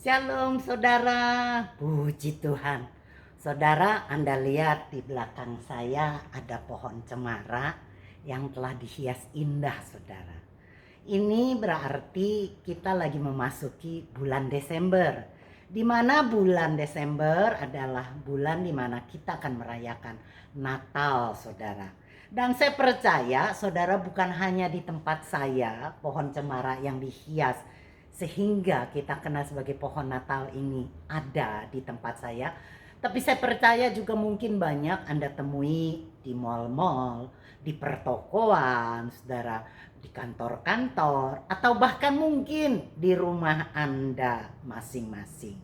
Shalom saudara, puji Tuhan. Saudara, Anda lihat di belakang saya ada pohon cemara yang telah dihias indah saudara. Ini berarti kita lagi memasuki bulan Desember, di mana bulan Desember adalah bulan di mana kita akan merayakan Natal saudara. Dan saya percaya saudara, bukan hanya di tempat saya pohon cemara yang dihias sehingga kita kenal sebagai pohon Natal ini ada di tempat saya. Tapi saya percaya juga mungkin banyak Anda temui di mal-mal, di pertokoan, saudara, di kantor-kantor, atau bahkan mungkin di rumah Anda masing-masing.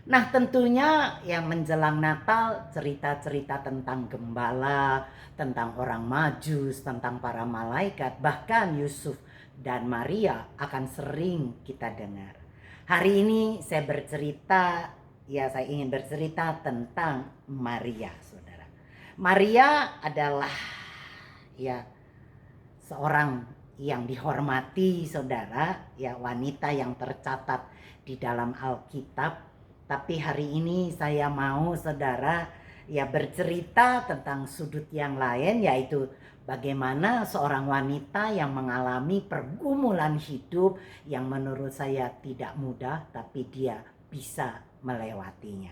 Nah tentunya yang menjelang Natal cerita-cerita tentang gembala, tentang orang majus, tentang para malaikat, bahkan Yusuf dan Maria akan sering kita dengar. Hari ini saya ingin bercerita tentang Maria, saudara. Maria adalah seorang yang dihormati, saudara, wanita yang tercatat di dalam Alkitab. Tapi hari ini saya mau, saudara, bercerita tentang sudut yang lain, yaitu bagaimana seorang wanita yang mengalami pergumulan hidup yang menurut saya tidak mudah, tapi dia bisa melewatinya.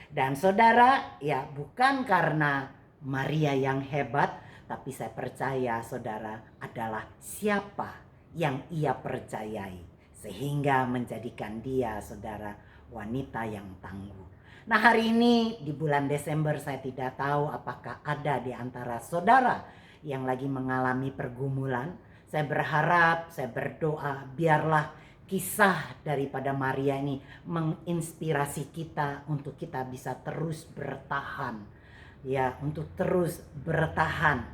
Dan saudara, bukan karena Maria yang hebat, tapi saya percaya saudara adalah siapa yang ia percayai, sehingga menjadikan dia, saudara, wanita yang tangguh. Nah hari ini di bulan Desember saya tidak tahu apakah ada di antara saudara yang lagi mengalami pergumulan. Saya berharap, saya berdoa biarlah kisah daripada Maria ini menginspirasi kita untuk kita bisa terus bertahan. Untuk terus bertahan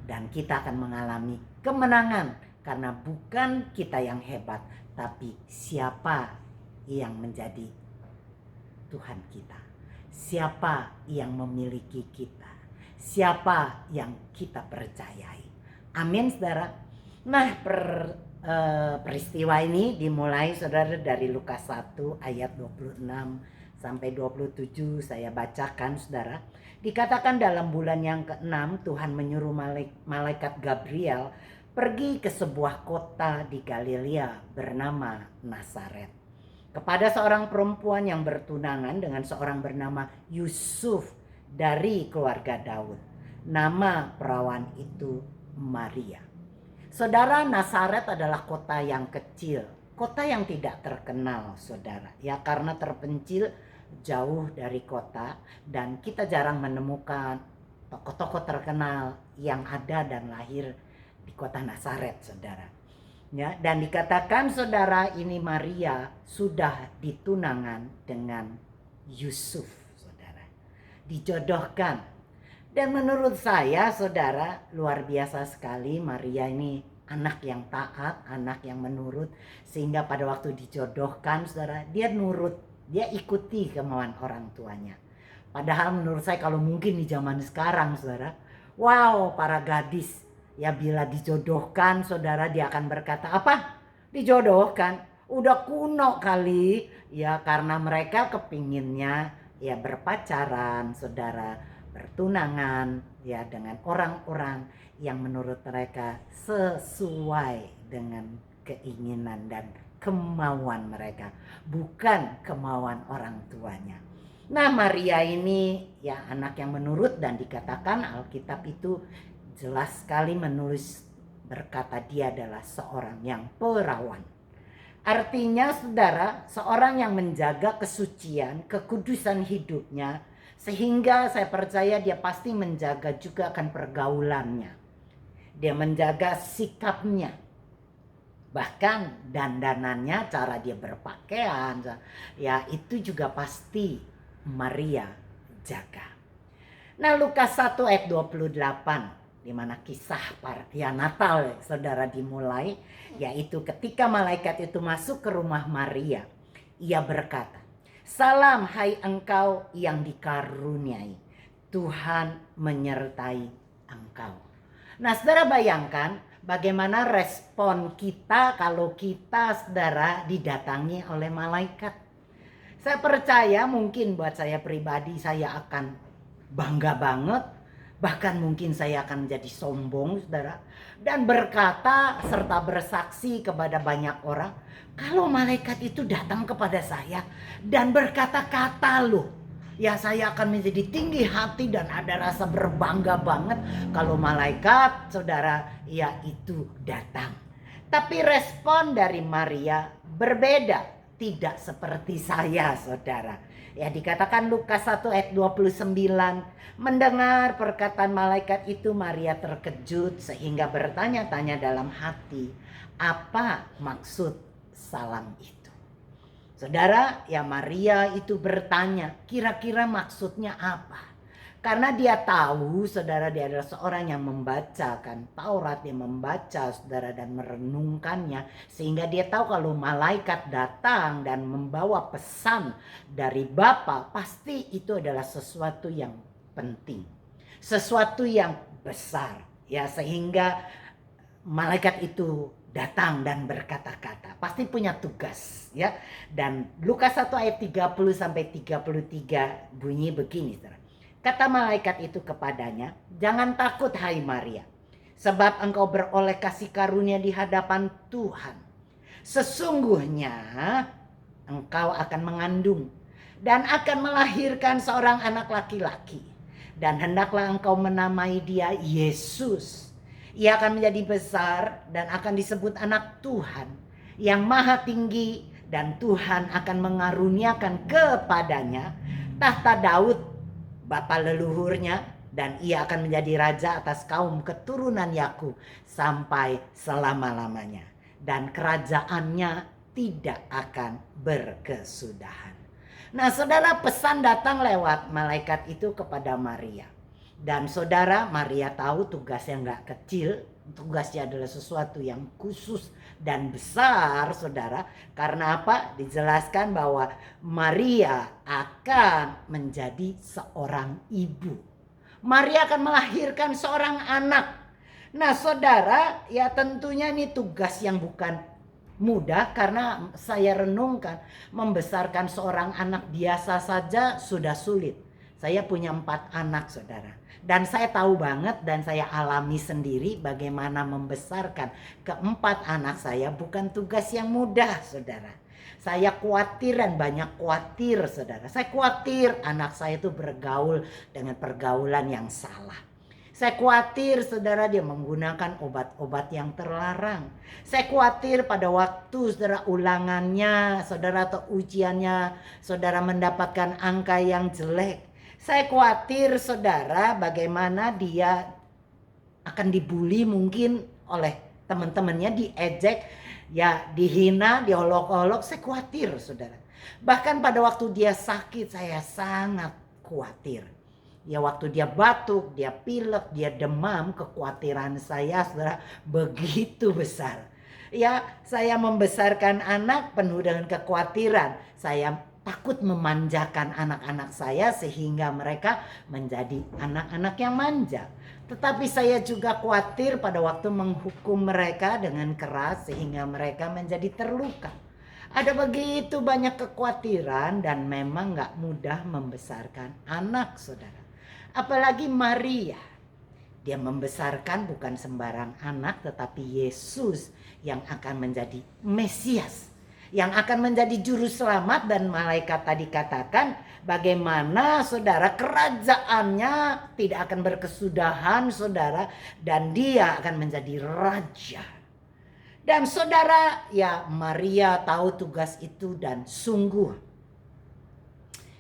dan kita akan mengalami kemenangan karena bukan kita yang hebat, tapi siapa yang menjadi Tuhan kita. Siapa yang memiliki kita? Siapa yang kita percayai? Amin, saudara. Nah, peristiwa ini dimulai, saudara, dari Lukas 1 ayat 26 sampai 27. Saya bacakan, saudara. Dikatakan dalam bulan yang ke-6 Tuhan menyuruh malaikat Gabriel pergi ke sebuah kota di Galilea bernama Nazaret, kepada seorang perempuan yang bertunangan dengan seorang bernama Yusuf dari keluarga Daud. Nama perawan itu Maria. Saudara, Nazaret adalah kota yang kecil, kota yang tidak terkenal, saudara. Karena terpencil jauh dari kota dan kita jarang menemukan tokoh-tokoh terkenal yang ada dan lahir di kota Nazaret, saudara. Dan dikatakan saudara ini Maria sudah ditunangan dengan Yusuf, saudara. Dijodohkan. Dan menurut saya, saudara, luar biasa sekali Maria ini anak yang taat, anak yang menurut. Sehingga pada waktu dijodohkan, saudara, dia nurut. Dia ikuti kemauan orang tuanya. Padahal menurut saya kalau mungkin di zaman sekarang, saudara, wow, para gadis bila dijodohkan, saudara, dia akan berkata apa? Dijodohkan, udah kuno kali, karena mereka kepinginnya berpacaran, saudara, bertunangan dengan orang-orang yang menurut mereka sesuai dengan keinginan dan kemauan mereka, bukan kemauan orang tuanya. Nah, Maria ini anak yang menurut, dan dikatakan Alkitab itu jelas sekali menulis berkata dia adalah seorang yang perawan. Artinya, saudara, seorang yang menjaga kesucian, kekudusan hidupnya, sehingga saya percaya dia pasti menjaga juga akan pergaulannya. Dia menjaga sikapnya, bahkan dandanannya, cara dia berpakaian, itu juga pasti Maria jaga. Nah, Lukas 1 ayat 28, di mana kisah Natal, saudara, dimulai, yaitu ketika malaikat itu masuk ke rumah Maria, ia berkata, "Salam hai engkau yang dikaruniai, Tuhan menyertai engkau." Nah, saudara, bayangkan bagaimana respon kita kalau kita, saudara, didatangi oleh malaikat. Saya percaya mungkin buat saya pribadi saya akan bangga banget, bahkan mungkin saya akan menjadi sombong, saudara, dan berkata serta bersaksi kepada banyak orang, kalau malaikat itu datang kepada saya dan berkata-kata loh, ya saya akan menjadi tinggi hati dan ada rasa berbangga banget kalau malaikat, saudara, ya itu datang. Tapi respon dari Maria berbeda. Tidak seperti saya, saudara. Ya, dikatakan Lukas 1 ayat 29, mendengar perkataan malaikat itu Maria terkejut sehingga bertanya-tanya dalam hati, apa maksud salam itu? Saudara, ya Maria itu bertanya, kira-kira maksudnya apa? Karena dia tahu, saudara, dia adalah seorang yang membacakan Taurat, dia membaca, saudara, dan merenungkannya. Sehingga dia tahu kalau malaikat datang dan membawa pesan dari Bapa, pasti itu adalah sesuatu yang penting. Sesuatu yang besar. Ya, sehingga malaikat itu datang dan berkata-kata. Pasti punya tugas, ya. Dan Lukas 1 ayat 30 sampai 33 bunyi begini, saudara. Kata malaikat itu kepadanya, jangan takut hai Maria, sebab engkau beroleh kasih karunia di hadapan Tuhan. Sesungguhnya engkau akan mengandung dan akan melahirkan seorang anak laki-laki. Dan hendaklah engkau menamai dia Yesus. Ia akan menjadi besar dan akan disebut anak Tuhan yang maha tinggi. Dan Tuhan akan mengaruniakan kepadanya tahta Daud bapa leluhurnya, dan ia akan menjadi raja atas kaum keturunan Yakub sampai selama-lamanya, dan kerajaannya tidak akan berkesudahan. Nah, saudara, pesan datang lewat malaikat itu kepada Maria. Dan saudara, Maria tahu tugasnya nggak kecil, tugasnya adalah sesuatu yang khusus dan besar, saudara. Karena apa? Dijelaskan bahwa Maria akan menjadi seorang ibu. Maria akan melahirkan seorang anak. Nah, saudara, ya tentunya ini tugas yang bukan mudah, karena saya renungkan membesarkan seorang anak biasa saja sudah sulit. Saya punya 4 anak, saudara. Dan saya tahu banget dan saya alami sendiri bagaimana membesarkan keempat anak saya bukan tugas yang mudah, saudara. Saya khawatir dan banyak khawatir, saudara. Saya khawatir anak saya itu bergaul dengan pergaulan yang salah. Saya khawatir, saudara, dia menggunakan obat-obat yang terlarang. Saya khawatir pada waktu, saudara, ulangannya, saudara, atau ujiannya, saudara mendapatkan angka yang jelek. Saya khawatir, saudara, bagaimana dia akan dibully mungkin oleh teman-temannya, diejek, ya dihina, diolok-olok. Saya khawatir, saudara. Bahkan pada waktu dia sakit, saya sangat khawatir. Ya, waktu dia batuk, dia pilek, dia demam, kekhawatiran saya, saudara, begitu besar. Ya, saya membesarkan anak penuh dengan kekhawatiran. Saya takut memanjakan anak-anak saya sehingga mereka menjadi anak-anak yang manja. Tetapi saya juga khawatir pada waktu menghukum mereka dengan keras sehingga mereka menjadi terluka. Ada begitu banyak kekhawatiran dan memang gak mudah membesarkan anak, saudara. Apalagi Maria. Dia membesarkan bukan sembarang anak, tetapi Yesus yang akan menjadi Mesias, yang akan menjadi juru selamat. Dan malaikat tadi katakan bagaimana, saudara, kerajaannya tidak akan berkesudahan, saudara, dan dia akan menjadi raja. Dan saudara, ya Maria tahu tugas itu dan sungguh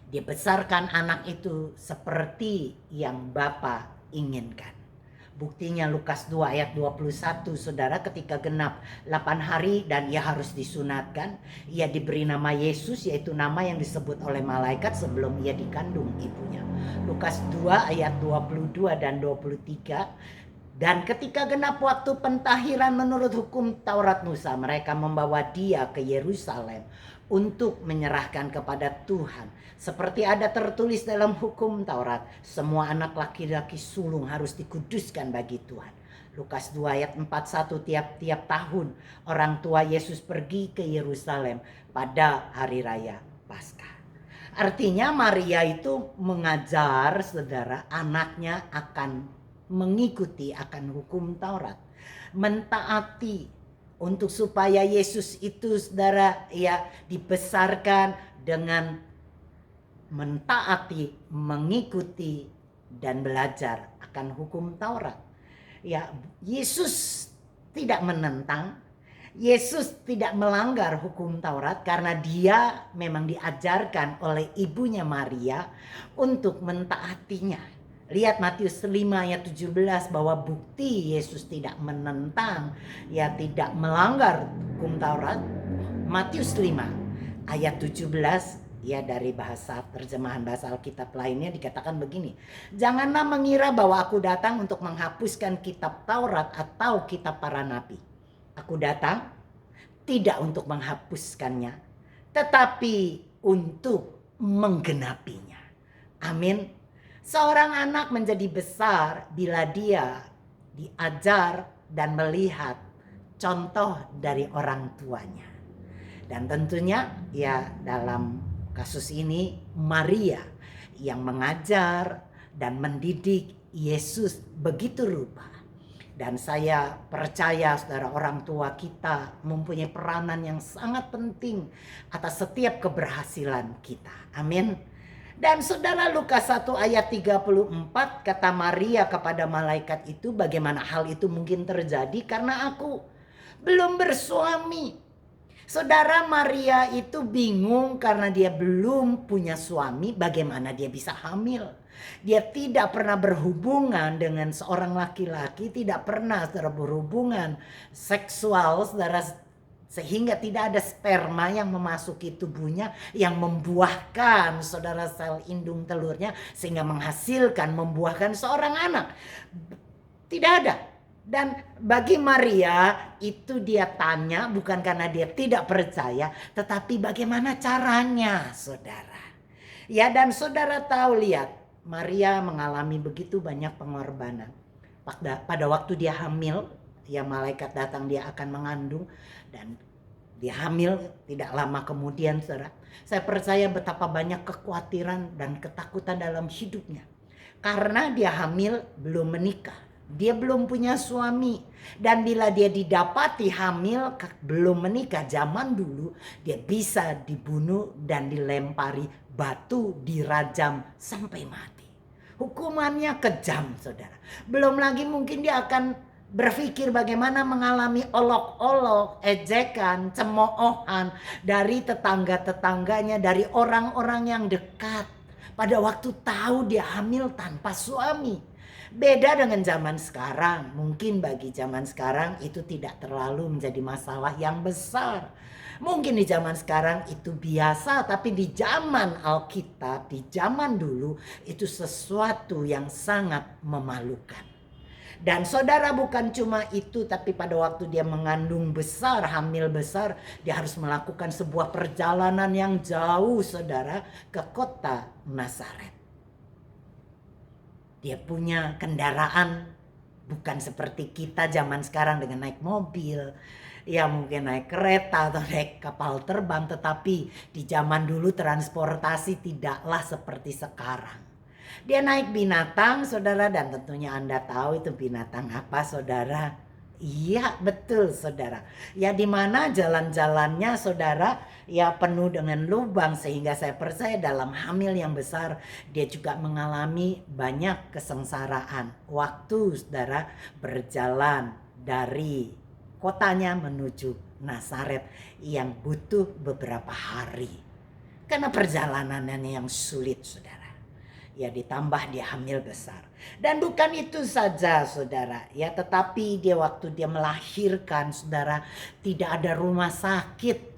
dia besarkan anak itu seperti yang Bapa inginkan. Buktinya Lukas 2 ayat 21, saudara, ketika genap 8 hari dan ia harus disunatkan, ia diberi nama Yesus, yaitu nama yang disebut oleh malaikat sebelum ia dikandung ibunya. Lukas 2 ayat 22 dan 23. Dan ketika genap waktu pentahiran menurut hukum Taurat Musa, mereka membawa dia ke Yerusalem untuk menyerahkan kepada Tuhan. Seperti ada tertulis dalam hukum Taurat, semua anak laki-laki sulung harus dikuduskan bagi Tuhan. Lukas 2 ayat 41, tiap-tiap tahun orang tua Yesus pergi ke Yerusalem pada hari raya Paskah. Artinya Maria itu mengajar saudara anaknya akan mengikuti akan hukum Taurat. Mentaati untuk supaya Yesus itu saudara ya dibesarkan dengan mentaati, mengikuti dan belajar akan hukum Taurat. Ya, Yesus tidak menentang, Yesus tidak melanggar hukum Taurat karena dia memang diajarkan oleh ibunya Maria untuk mentaatinya. Lihat Matius 5 ayat 17 bahwa bukti Yesus tidak menentang, ya tidak melanggar hukum Taurat. Matius 5 ayat 17 ya dari bahasa terjemahan bahasa Alkitab lainnya dikatakan begini. Janganlah mengira bahwa aku datang untuk menghapuskan kitab Taurat atau kitab para nabi. Aku datang tidak untuk menghapuskannya, tetapi untuk menggenapinya. Amin. Seorang anak menjadi besar bila dia diajar dan melihat contoh dari orang tuanya. Dan tentunya ya dalam kasus ini Maria yang mengajar dan mendidik Yesus begitu rupa. Dan saya percaya saudara orang tua kita mempunyai peranan yang sangat penting atas setiap keberhasilan kita. Amin. Dan saudara Lukas 1 ayat 34 kata Maria kepada malaikat itu, bagaimana hal itu mungkin terjadi karena aku belum bersuami. Saudara Maria itu bingung karena dia belum punya suami, bagaimana dia bisa hamil. Dia tidak pernah berhubungan dengan seorang laki-laki, tidak pernah saudara berhubungan seksual saudara, sehingga tidak ada sperma yang memasuki tubuhnya yang membuahkan saudara sel indung telurnya sehingga menghasilkan membuahkan seorang anak. Tidak ada. Dan bagi Maria itu dia tanya bukan karena dia tidak percaya, tetapi bagaimana caranya saudara. Ya dan saudara tahu lihat Maria mengalami begitu banyak pengorbanan. Pada waktu dia hamil, ya malaikat datang dia akan mengandung dan dia hamil tidak lama kemudian saudara. Saya percaya betapa banyak kekhawatiran dan ketakutan dalam hidupnya. Karena dia hamil belum menikah. Dia belum punya suami. Dan bila dia didapati hamil belum menikah zaman dulu, dia bisa dibunuh dan dilempari batu, dirajam sampai mati. Hukumannya kejam saudara. Belum lagi mungkin dia akan berpikir bagaimana mengalami olok-olok, ejekan, cemoohan dari tetangga-tetangganya, dari orang-orang yang dekat. Pada waktu tahu dia hamil tanpa suami. Beda dengan zaman sekarang. Mungkin bagi zaman sekarang itu tidak terlalu menjadi masalah yang besar. Mungkin di zaman sekarang itu biasa, tapi di zaman Alkitab, di zaman dulu itu sesuatu yang sangat memalukan. Dan saudara bukan cuma itu, tapi pada waktu dia mengandung besar, hamil besar, dia harus melakukan sebuah perjalanan yang jauh saudara ke kota Nazaret. Dia punya kendaraan bukan seperti kita zaman sekarang dengan naik mobil, ya mungkin naik kereta atau naik kapal terbang, tetapi di zaman dulu transportasi tidaklah seperti sekarang. Dia naik binatang saudara, dan tentunya Anda tahu itu binatang apa saudara. Iya betul saudara. Ya dimana jalan-jalannya saudara ya penuh dengan lubang, sehingga saya percaya dalam hamil yang besar dia juga mengalami banyak kesengsaraan. Waktu saudara berjalan dari kotanya menuju Nazaret yang butuh beberapa hari. Karena perjalanannya yang sulit saudara. Ya ditambah dia hamil besar. Dan bukan itu saja saudara, ya tetapi dia waktu dia melahirkan saudara tidak ada rumah sakit.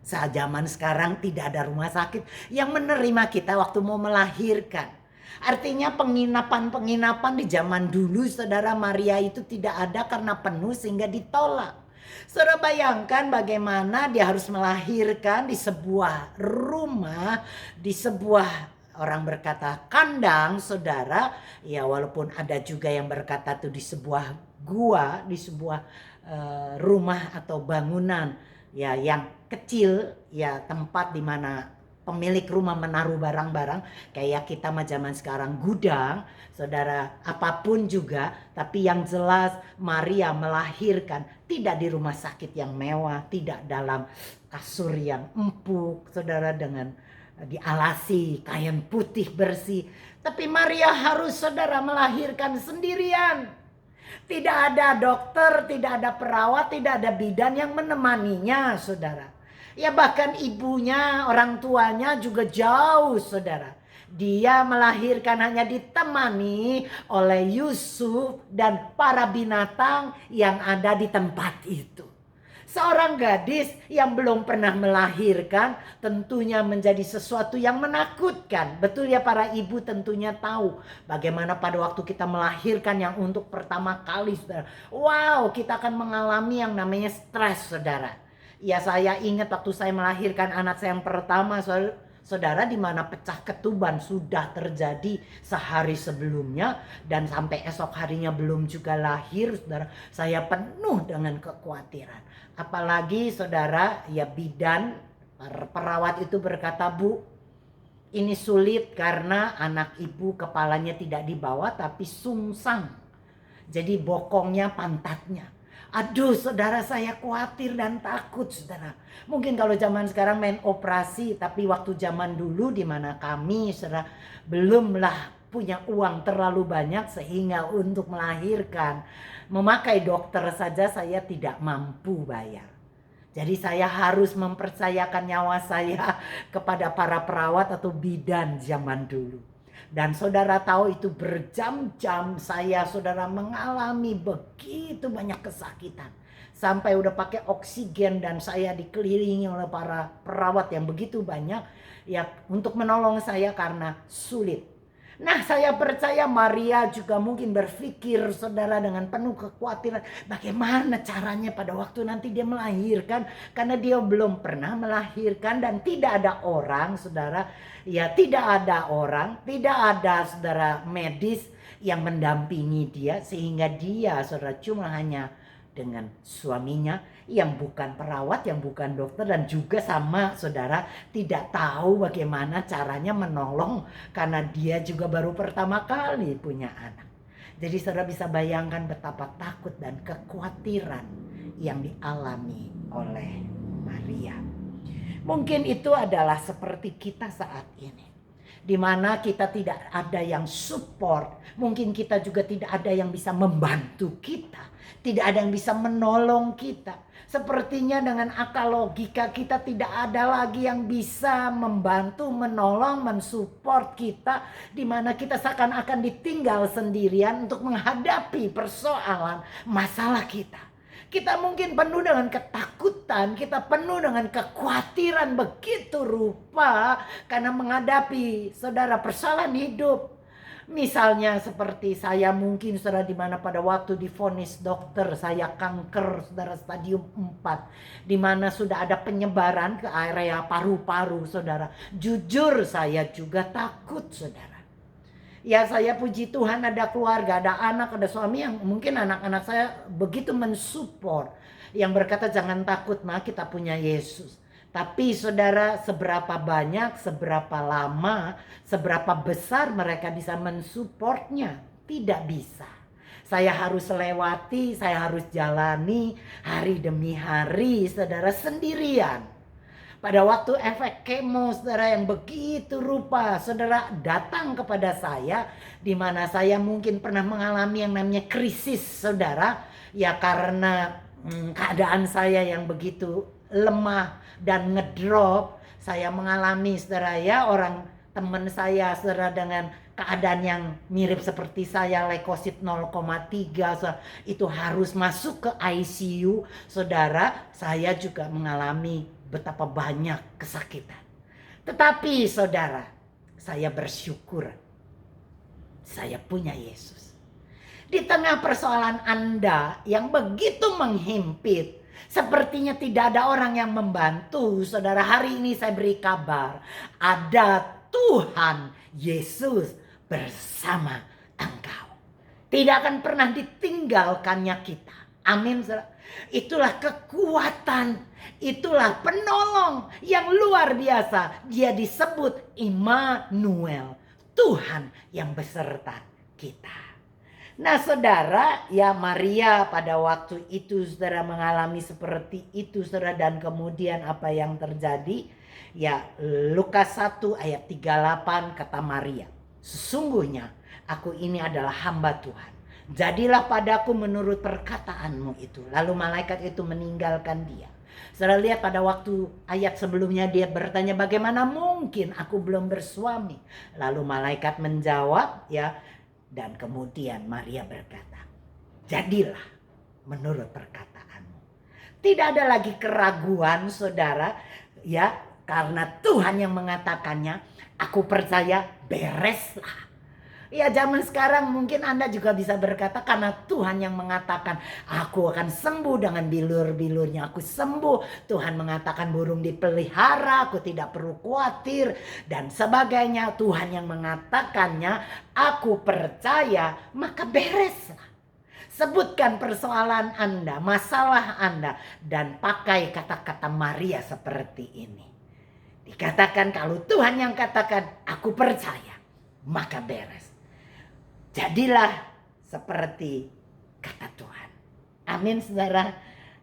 Saat zaman sekarang tidak ada rumah sakit yang menerima kita waktu mau melahirkan. Artinya penginapan-penginapan di zaman dulu saudara Maria itu tidak ada karena penuh sehingga ditolak. Saudara bayangkan bagaimana dia harus melahirkan di sebuah rumah, di sebuah orang berkata kandang saudara, ya walaupun ada juga yang berkata itu di sebuah gua, di sebuah rumah atau bangunan ya yang kecil, ya tempat di mana pemilik rumah menaruh barang-barang, kayak kita mah zaman sekarang gudang, saudara, apapun juga. Tapi yang jelas Maria melahirkan tidak di rumah sakit yang mewah, tidak dalam kasur yang empuk, saudara, dengan dialasi kain putih bersih. Tapi Maria harus, saudara, melahirkan sendirian. Tidak ada dokter, tidak ada perawat, tidak ada bidan yang menemaninya, saudara. Ya bahkan ibunya, orang tuanya juga jauh, saudara. Dia melahirkan hanya ditemani oleh Yusuf dan para binatang yang ada di tempat itu. Seorang gadis yang belum pernah melahirkan tentunya menjadi sesuatu yang menakutkan. Betul ya, para ibu tentunya tahu bagaimana pada waktu kita melahirkan yang untuk pertama kali, saudara. Wow, kita akan mengalami yang namanya stres, saudara. Ya, saya ingat waktu saya melahirkan anak saya yang pertama, saudara, di mana pecah ketuban sudah terjadi sehari sebelumnya dan sampai esok harinya belum juga lahir, saudara. Saya penuh dengan kekhawatiran. Apalagi, saudara, ya bidan, perawat itu berkata, "Bu, ini sulit karena anak ibu kepalanya tidak di bawah tapi sungsang. Jadi bokongnya pantatnya." Aduh, saudara, saya khawatir dan takut, saudara. Mungkin kalau zaman sekarang main operasi, tapi waktu zaman dulu di mana kami, saudara, belumlah punya uang terlalu banyak sehingga untuk melahirkan, memakai dokter saja saya tidak mampu bayar. Jadi saya harus mempercayakan nyawa saya kepada para perawat atau bidan zaman dulu. Dan saudara tahu itu berjam-jam saya, saudara, mengalami begitu banyak kesakitan. Sampai udah pakai oksigen dan saya dikelilingi oleh para perawat yang begitu banyak ya untuk menolong saya karena sulit. Nah, saya percaya Maria juga mungkin berpikir, saudara, dengan penuh kekhawatiran bagaimana caranya pada waktu nanti dia melahirkan, karena dia belum pernah melahirkan dan tidak ada orang, saudara, ya tidak ada orang, tidak ada, saudara, medis yang mendampingi dia, sehingga dia, saudara, cuma hanya dengan suaminya yang bukan perawat, yang bukan dokter, dan juga sama, saudara, tidak tahu bagaimana caranya menolong karena dia juga baru pertama kali punya anak. Jadi saudara bisa bayangkan betapa takut dan kekhawatiran yang dialami oleh Maria. Mungkin itu adalah seperti kita saat ini, di mana kita tidak ada yang support, mungkin kita juga tidak ada yang bisa membantu kita, tidak ada yang bisa menolong kita. Sepertinya dengan akal logika kita tidak ada lagi yang bisa membantu, menolong, mensupport kita, di mana kita seakan-akan ditinggal sendirian untuk menghadapi persoalan masalah kita. Kita mungkin penuh dengan ketakutan, kita penuh dengan kekhawatiran begitu rupa karena menghadapi, saudara, persoalan hidup. Misalnya seperti saya mungkin, saudara, di mana pada waktu divonis dokter saya kanker, saudara, stadium 4, di mana sudah ada penyebaran ke area paru-paru, saudara. Jujur saya juga takut, saudara. Ya, saya puji Tuhan ada keluarga, ada anak, ada suami yang mungkin anak-anak saya begitu mensupport, yang berkata jangan takut, Ma, kita punya Yesus. Tapi saudara, seberapa banyak, seberapa lama, seberapa besar mereka bisa mensupportnya? Tidak bisa. Saya harus lewati, saya harus jalani hari demi hari, saudara, sendirian. Pada waktu efek kemo, saudara, yang begitu rupa, saudara, datang kepada saya, di mana saya mungkin pernah mengalami yang namanya krisis, saudara, ya karena keadaan saya yang begitu lemah dan ngedrop. Saya mengalami, saudara, ya orang teman saya, saudara, dengan keadaan yang mirip seperti saya, leukosit 0,3, saudara, itu harus masuk ke ICU, saudara. Saya juga mengalami betapa banyak kesakitan. Tetapi saudara, saya bersyukur saya punya Yesus. Di tengah persoalan Anda yang begitu menghimpit, sepertinya tidak ada orang yang membantu, saudara, hari ini saya beri kabar, ada Tuhan Yesus bersama engkau. Tidak akan pernah ditinggalkannya kita. Amin. Itulah kekuatan, itulah penolong yang luar biasa. Dia disebut Immanuel, Tuhan yang beserta kita. Nah saudara, ya Maria pada waktu itu saudara mengalami seperti itu saudara, dan kemudian apa yang terjadi? Ya Lukas 1 ayat 38 kata Maria, sesungguhnya aku ini adalah hamba Tuhan. Jadilah padaku menurut perkataanmu itu. Lalu malaikat itu meninggalkan dia. Saudara lihat pada waktu ayat sebelumnya dia bertanya, bagaimana mungkin aku belum bersuami? Lalu malaikat menjawab ya, dan kemudian Maria berkata, jadilah menurut perkataanmu. Tidak ada lagi keraguan saudara ya, karena Tuhan yang mengatakannya, aku percaya, bereslah. Ya zaman sekarang mungkin Anda juga bisa berkata, karena Tuhan yang mengatakan aku akan sembuh dengan bilur-bilurnya aku sembuh. Tuhan mengatakan burung dipelihara, aku tidak perlu khawatir dan sebagainya. Tuhan yang mengatakannya, aku percaya, maka bereslah. Sebutkan persoalan Anda, masalah Anda, dan pakai kata-kata Maria seperti ini. Dikatakan kalau Tuhan yang katakan aku percaya, maka beres. Jadilah seperti kata Tuhan. Amin saudara.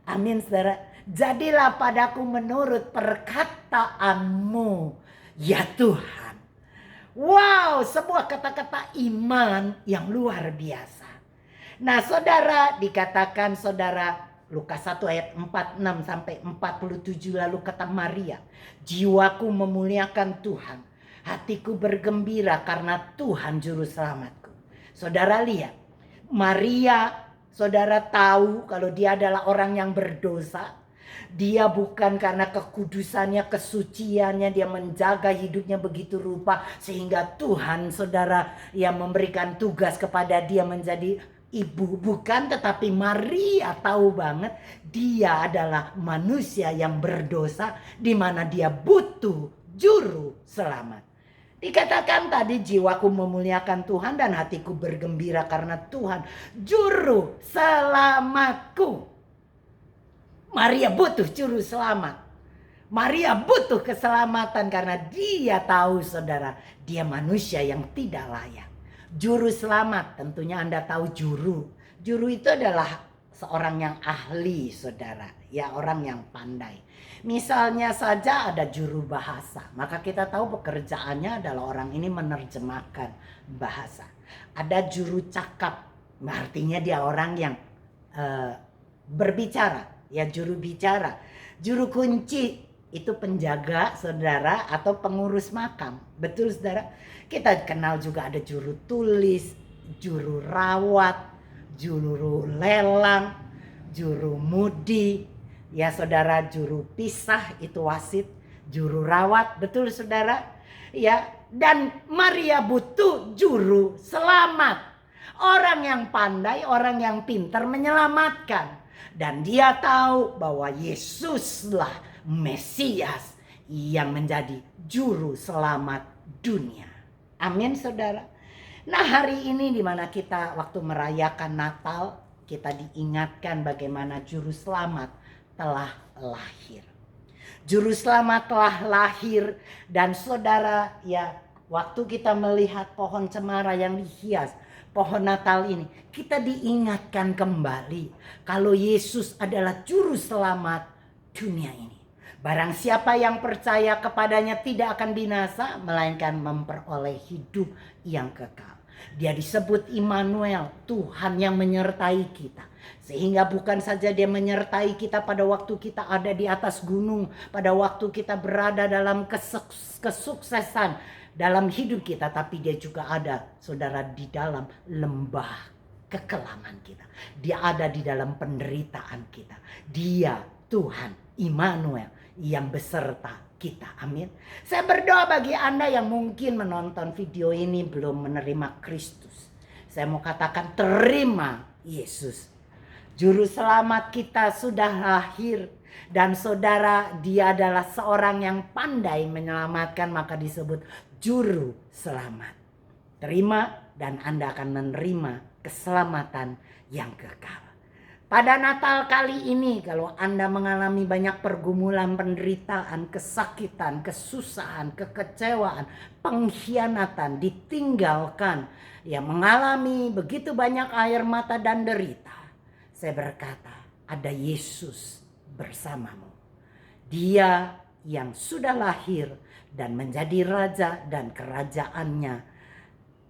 Amin saudara. Jadilah padaku menurut perkataanmu, ya Tuhan. Wow, sebuah kata-kata iman yang luar biasa. Nah saudara, dikatakan saudara, Lukas 1 ayat 46 sampai 47, lalu kata Maria, jiwaku memuliakan Tuhan, hatiku bergembira karena Tuhan juru selamatku. Saudara lihat, Maria, saudara tahu kalau dia adalah orang yang berdosa. Dia bukan karena kekudusannya, kesuciannya, dia menjaga hidupnya begitu rupa sehingga Tuhan saudara yang memberikan tugas kepada dia menjadi ibu. Bukan, tetapi Maria tahu banget dia adalah manusia yang berdosa, di mana dia butuh juru selamat. Dikatakan tadi, jiwaku memuliakan Tuhan dan hatiku bergembira karena Tuhan juru selamatku. Maria butuh juru selamat. Maria butuh keselamatan karena dia tahu saudara, dia manusia yang tidak layak. Juru selamat, tentunya Anda tahu juru. Juru itu adalah seorang yang ahli saudara, ya orang yang pandai. Misalnya saja ada juru bahasa, maka kita tahu pekerjaannya adalah orang ini menerjemahkan bahasa. Ada juru cakap, artinya dia orang yang berbicara, ya juru bicara. Juru kunci itu penjaga saudara atau pengurus makam. Betul saudara? Kita kenal juga ada juru tulis, juru rawat, juru lelang, juru mudi, ya saudara, juru pisah itu wasit, juru rawat, betul saudara? Ya, dan Maria butuh juru selamat. Orang yang pandai, orang yang pintar menyelamatkan. Dan dia tahu bahwa Yesuslah Mesias yang menjadi juru selamat dunia. Amin saudara. Nah hari ini dimana kita waktu merayakan Natal, kita diingatkan bagaimana juru selamat telah lahir. Juru selamat telah lahir dan saudara ya, waktu kita melihat pohon cemara yang dihias, pohon Natal ini, kita diingatkan kembali kalau Yesus adalah juru selamat dunia ini. Barang siapa yang percaya kepadanya tidak akan binasa, melainkan memperoleh hidup yang kekal. Dia disebut Immanuel, Tuhan yang menyertai kita. Sehingga bukan saja dia menyertai kita pada waktu kita ada di atas gunung, pada waktu kita berada dalam kesuksesan dalam hidup kita, tapi dia juga ada saudara di dalam lembah kekelaman kita. Dia ada di dalam penderitaan kita. Dia Tuhan Immanuel yang beserta kita. Amin. Saya berdoa bagi Anda yang mungkin menonton video ini belum menerima Kristus. Saya mau katakan, terima Yesus. Juru selamat kita sudah lahir. Dan saudara, dia adalah seorang yang pandai menyelamatkan, maka disebut juru selamat. Terima dan Anda akan menerima keselamatan yang kekal. Pada Natal kali ini, kalau Anda mengalami banyak pergumulan, penderitaan, kesakitan, kesusahan, kekecewaan, pengkhianatan, ditinggalkan, ya mengalami begitu banyak air mata dan derita, saya berkata, ada Yesus bersamamu. Dia yang sudah lahir dan menjadi raja, dan kerajaannya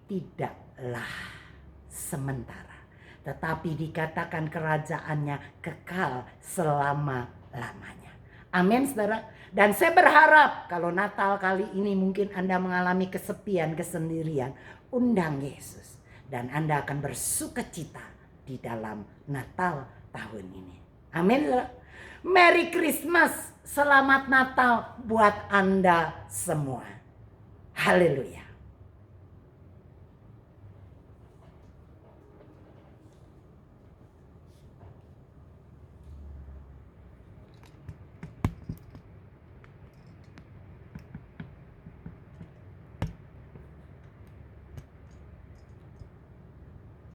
tidaklah sementara, tetapi dikatakan kerajaannya kekal selama-lamanya. Amin, saudara. Dan saya berharap kalau Natal kali ini mungkin Anda mengalami kesepian, kesendirian, undang Yesus dan Anda akan bersukacita di dalam Natal tahun ini. Amin, saudara. Merry Christmas, selamat Natal buat Anda semua. Haleluya.